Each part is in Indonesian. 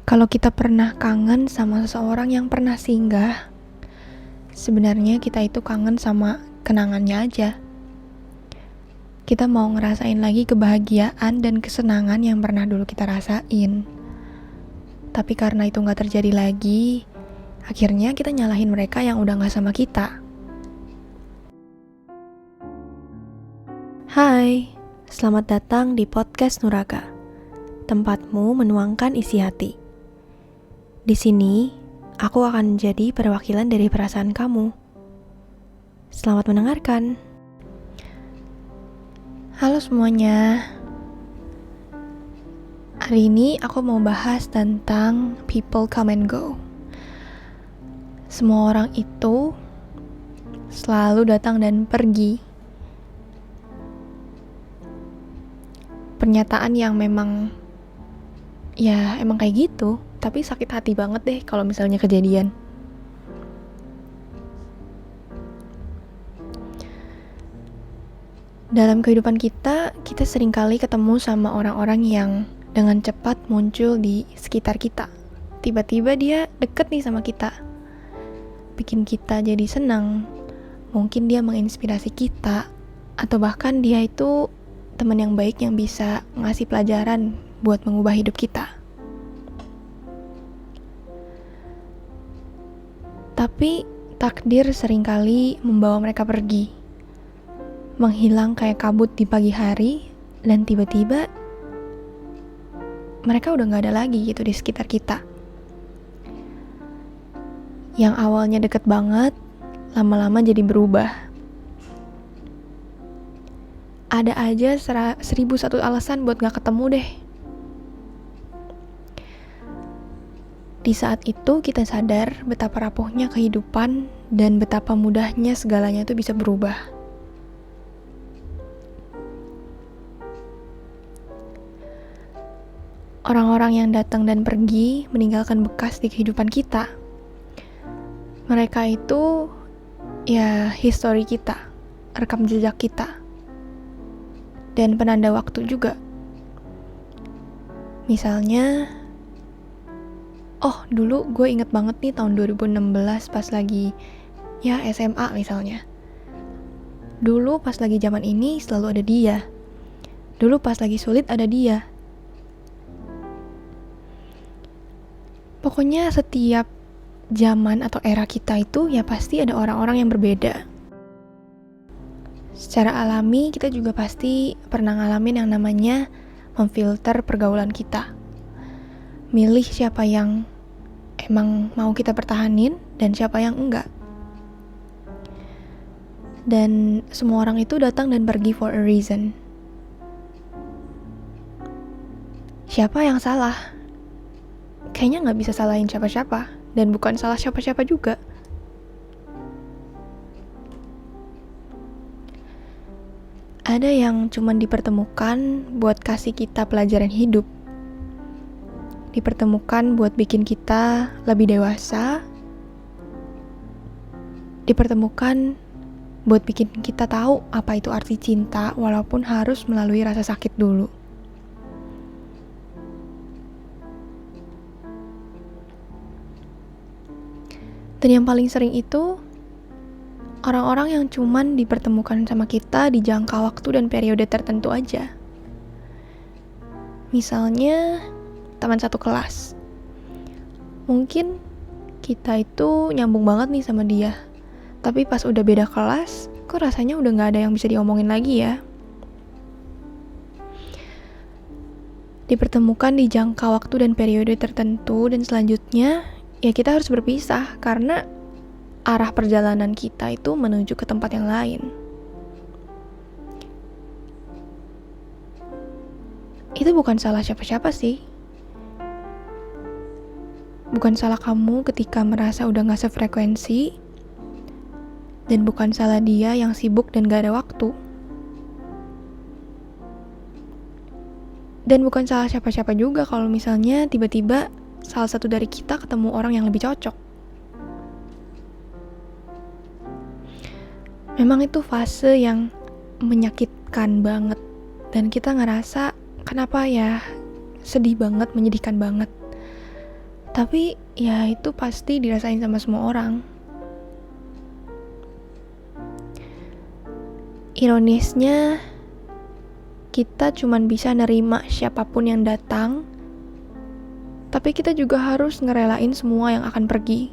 Kalau kita pernah kangen sama seseorang yang pernah singgah, sebenarnya kita itu kangen sama kenangannya aja. Kita mau ngerasain lagi kebahagiaan dan kesenangan yang pernah dulu kita rasain. Tapi karena itu gak terjadi lagi, akhirnya kita nyalahin mereka yang udah gak sama kita. Hai, selamat datang di Podcast Nuraga, tempatmu menuangkan isi hati. Di sini, aku akan menjadi perwakilan dari perasaan kamu. Selamat mendengarkan. Halo semuanya. Hari ini aku mau bahas tentang people come and go. Semua orang itu selalu datang dan pergi. Pernyataan yang memang kayak gitu. Tapi sakit hati banget deh kalau misalnya kejadian. Dalam kehidupan kita seringkali ketemu sama orang-orang yang dengan cepat muncul di sekitar kita. Tiba-tiba dia deket nih sama kita. Bikin kita jadi senang. Mungkin dia menginspirasi kita. Atau bahkan dia itu teman yang baik yang bisa ngasih pelajaran buat mengubah hidup kita. Tapi takdir seringkali membawa mereka pergi, menghilang kayak kabut di pagi hari, dan tiba-tiba mereka udah gak ada lagi gitu di sekitar kita. Yang awalnya deket banget, lama-lama jadi berubah. Ada aja 1001 alasan buat gak ketemu deh. Di saat itu kita sadar betapa rapuhnya kehidupan dan betapa mudahnya segalanya itu bisa berubah. Orang-orang yang datang dan pergi meninggalkan bekas di kehidupan kita. Mereka itu histori kita, rekam jejak kita, dan penanda waktu juga. Misalnya, dulu gue inget banget nih tahun 2016 pas lagi SMA misalnya. Dulu pas lagi zaman ini selalu ada dia. Dulu pas lagi sulit ada dia. Pokoknya setiap zaman atau era kita itu pasti ada orang-orang yang berbeda. Secara alami kita juga pasti pernah ngalamin yang namanya memfilter pergaulan kita. Milih siapa yang emang mau kita pertahanin dan siapa yang enggak. Dan semua orang itu datang dan pergi for a reason. Siapa yang salah? Kayaknya gak bisa salahin siapa-siapa, dan bukan salah siapa-siapa juga. Ada yang cuman dipertemukan buat kasih kita pelajaran hidup. Dipertemukan buat bikin kita lebih dewasa. Dipertemukan buat bikin kita tahu apa itu arti cinta walaupun harus melalui rasa sakit dulu. Dan yang paling sering itu orang-orang yang cuman dipertemukan sama kita di jangka waktu dan periode tertentu aja. Misalnya teman satu kelas. Mungkin kita itu nyambung banget nih sama dia. Tapi pas udah beda kelas, kok rasanya udah gak ada yang bisa diomongin lagi ya. Dipertemukan di jangka waktu dan periode tertentu dan selanjutnya kita harus berpisah karena arah perjalanan kita itu menuju ke tempat yang lain. Itu bukan salah siapa-siapa sih. Bukan salah kamu ketika merasa udah gak sefrekuensi. Dan bukan salah dia yang sibuk dan gak ada waktu. Dan bukan salah siapa-siapa juga kalau misalnya tiba-tiba salah satu dari kita ketemu orang yang lebih cocok. Memang itu fase yang menyakitkan banget. Dan kita ngerasa kenapa sedih banget, menyedihkan banget. Tapi ya itu pasti dirasain sama semua orang. Ironisnya, kita cuman bisa nerima siapapun yang datang, tapi kita juga harus ngerelain semua yang akan pergi.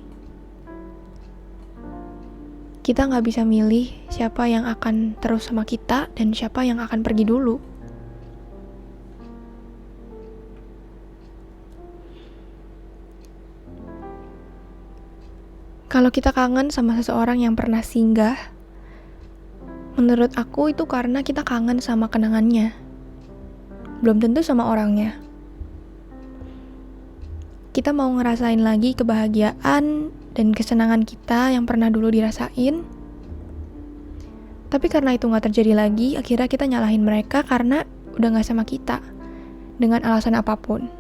Kita gak bisa milih siapa yang akan terus sama kita dan siapa yang akan pergi dulu. Kalau kita kangen sama seseorang yang pernah singgah, menurut aku itu karena kita kangen sama kenangannya. Belum tentu sama orangnya. Kita mau ngerasain lagi kebahagiaan dan kesenangan kita yang pernah dulu dirasain. Tapi karena itu gak terjadi lagi, akhirnya kita nyalahin mereka karena udah gak sama kita, dengan alasan apapun.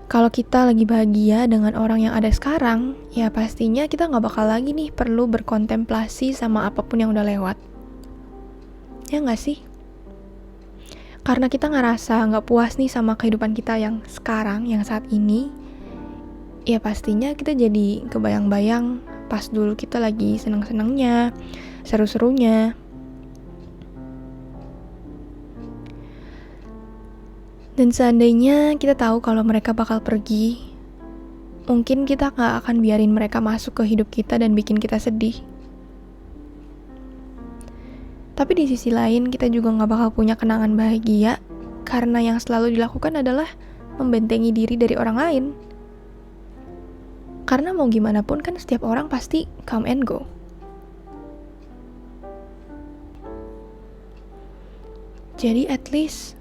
Kalau kita lagi bahagia dengan orang yang ada sekarang, ya pastinya kita gak bakal lagi nih perlu berkontemplasi sama apapun yang udah lewat. Ya gak sih? Karena kita ngerasa gak puas nih sama kehidupan kita yang sekarang, yang saat ini, ya pastinya kita jadi kebayang-bayang pas dulu kita lagi seneng-senengnya, seru-serunya. Dan seandainya kita tahu kalau mereka bakal pergi, mungkin kita gak akan biarin mereka masuk ke hidup kita dan bikin kita sedih. Tapi di sisi lain, kita juga gak bakal punya kenangan bahagia, karena yang selalu dilakukan adalah membentengi diri dari orang lain. Karena mau gimana pun kan setiap orang pasti come and go. Jadi at least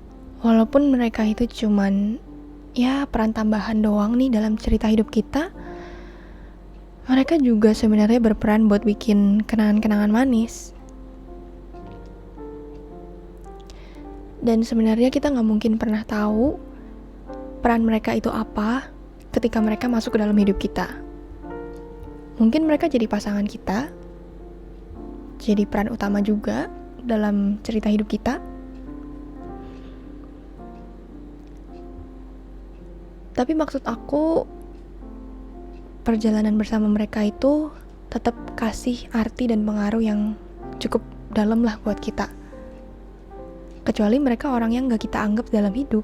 walaupun mereka itu cuman ya peran tambahan doang nih dalam cerita hidup kita, mereka juga sebenarnya berperan buat bikin kenangan-kenangan manis. Dan sebenarnya kita gak mungkin pernah tahu peran mereka itu apa ketika mereka masuk ke dalam hidup kita. Mungkin mereka jadi pasangan kita, jadi peran utama juga dalam cerita hidup kita. Tapi maksud aku, perjalanan bersama mereka itu tetap kasih arti dan pengaruh yang cukup dalam lah buat kita. Kecuali mereka orang yang gak kita anggap dalam hidup.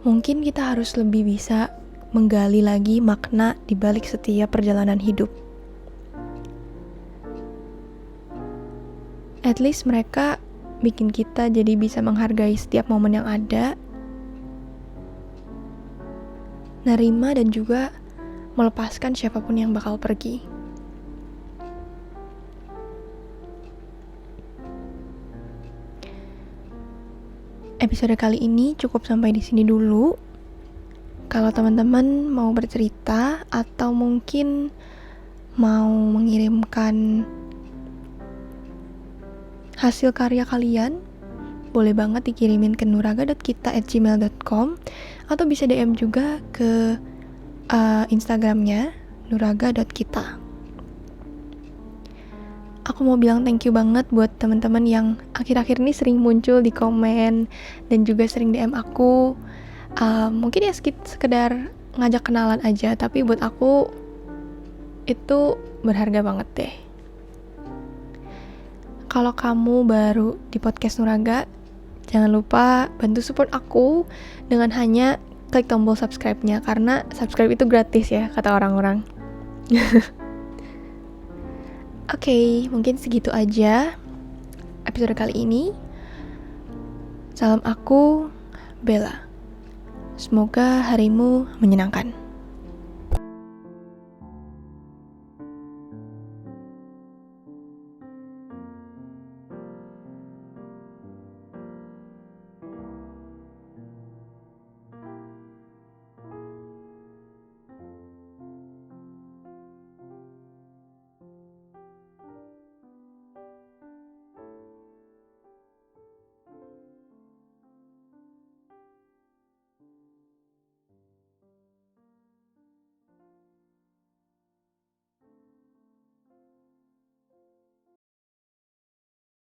Mungkin kita harus lebih bisa menggali lagi makna di balik setiap perjalanan hidup. At least mereka bikin kita jadi bisa menghargai setiap momen yang ada, nerima dan juga melepaskan siapapun yang bakal pergi. Episode kali ini cukup sampai di sini dulu. Kalau teman-teman mau bercerita atau mungkin mau mengirimkan hasil karya kalian, boleh banget dikirimin ke nuraga.kita@gmail.com atau bisa DM juga ke Instagramnya nuraga.kita. Aku mau bilang thank you banget buat teman-teman yang akhir-akhir ini sering muncul di komen dan juga sering DM aku. Mungkin ya sekedar ngajak kenalan aja, tapi buat aku itu berharga banget deh. Kalau kamu baru di podcast Nuraga, jangan lupa bantu support aku dengan hanya klik tombol subscribe-nya, karena subscribe itu gratis ya, kata orang-orang. Oke, mungkin segitu aja episode kali ini. Salam aku, Bella. Semoga harimu menyenangkan.